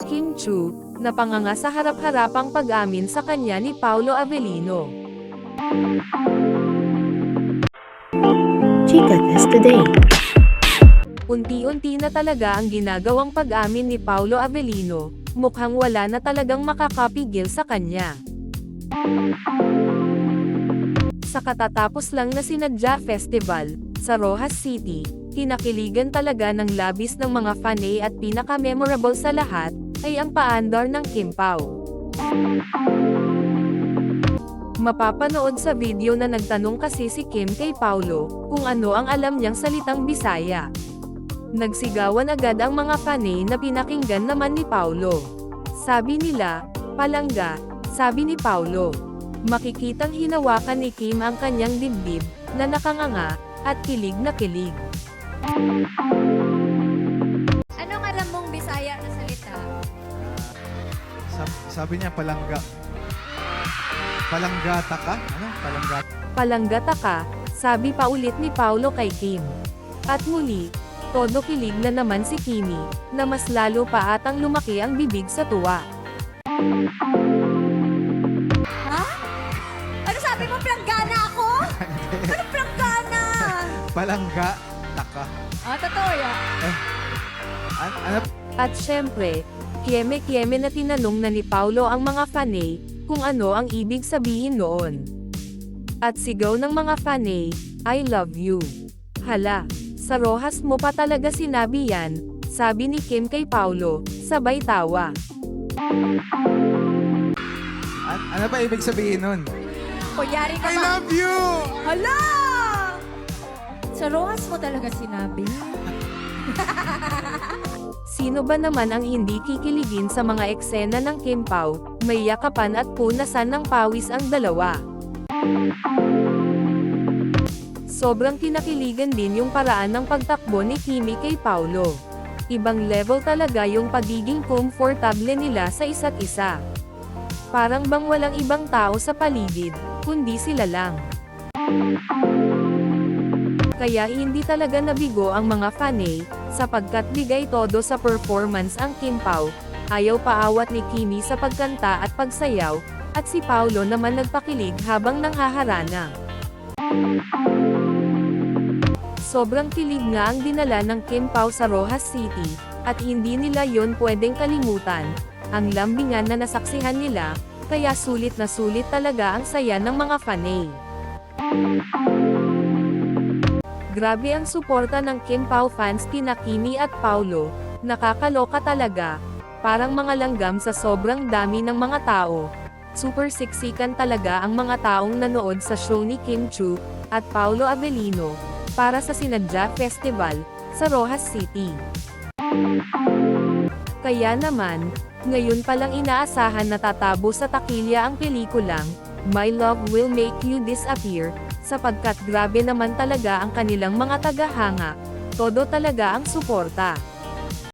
Kim Chu, napanganga sa harap-harapang pag-amin sa kanya ni Paolo Avellino. Chika Test Today. Unti-unti na talaga ang ginagawang pag-amin ni Paolo Avellino, mukhang wala na talagang makakapigil sa kanya. Sa katatapos lang na Sinadya Festival, sa Rojas City, kinakiligan talaga ng labis ng mga fanay at pinaka-memorable sa lahat, ay ang paandar ng Kim Pao. Mapapanood sa video na nagtanong kasi si Kim kay Paolo, kung ano ang alam niyang salitang Bisaya. Nagsigawan agad ang mga fanay na pinakinggan naman ni Paolo. Sabi nila, palangga, sabi ni Paolo. Makikitang hinawakan ni Kim ang kanyang dibdib, na nakanganga, at kilig na kilig. Anong alam mong Bisaya na salita? Sabi niya palangga. Palanggata ka? Ano? Palanggata. Palanggata ka, sabi pa ulit ni Paolo kay Kim. At muli, todo kilig na naman si Kimi, na mas lalo pa atang lumaki ang bibig sa tuwa. Ha? Ano sabi mo, planggana ako? Ano planggana? Palangga. Taka. Totoo yan. Ano? At syempre, kiyeme-kiyeme na tinanong na ni Paolo ang mga fanay, kung ano ang ibig sabihin noon. At sigaw ng mga fanay, I love you. Hala, sa Rojas mo pa talaga sinabi yan, sabi ni Kim kay Paolo, sabay tawa. Ano ba ibig sabihin nun? Kunyari ka I ba? love you! Hala! Sa Rojas mo talaga sinabi? Sino ba naman ang hindi kikiligin sa mga eksena ng Kim Pao, may yakapan at punasan ng pawis ang dalawa. Sobrang kinakiligan din yung paraan ng pagtakbo ni Kimi kay Paolo. Ibang level talaga yung pagiging komportable nila sa isa't isa. Parang bang walang ibang tao sa paligid, kundi sila lang. Kaya hindi talaga nabigo ang mga fanay, sapagkat bigay todo sa performance ang Kim Pao, ayaw paawat ni Kimi sa pagkanta at pagsayaw, at si Paolo naman nagpakilig habang nanghaharana. Sobrang kilig nga ang dinala ng Kim Pao sa Rojas City, at hindi nila yon pwedeng kalimutan, ang lambingan na nasaksihan nila, kaya sulit na sulit talaga ang saya ng mga fanay. Grabe ang suporta ng Kim Pao fans kina Kimi at Paolo, nakakaloka talaga, parang mga langgam sa sobrang dami ng mga tao. Super siksikan talaga ang mga taong nanood sa show ni Kim Chu at Paolo Avellino, para sa Sinadya Festival, sa Rojas City. Kaya naman, ngayon palang inaasahan na tatabo sa takilya ang pelikulang, My Love Will Make You Disappear, sapagkat grabe naman talaga ang kanilang mga tagahanga, todo talaga ang suporta.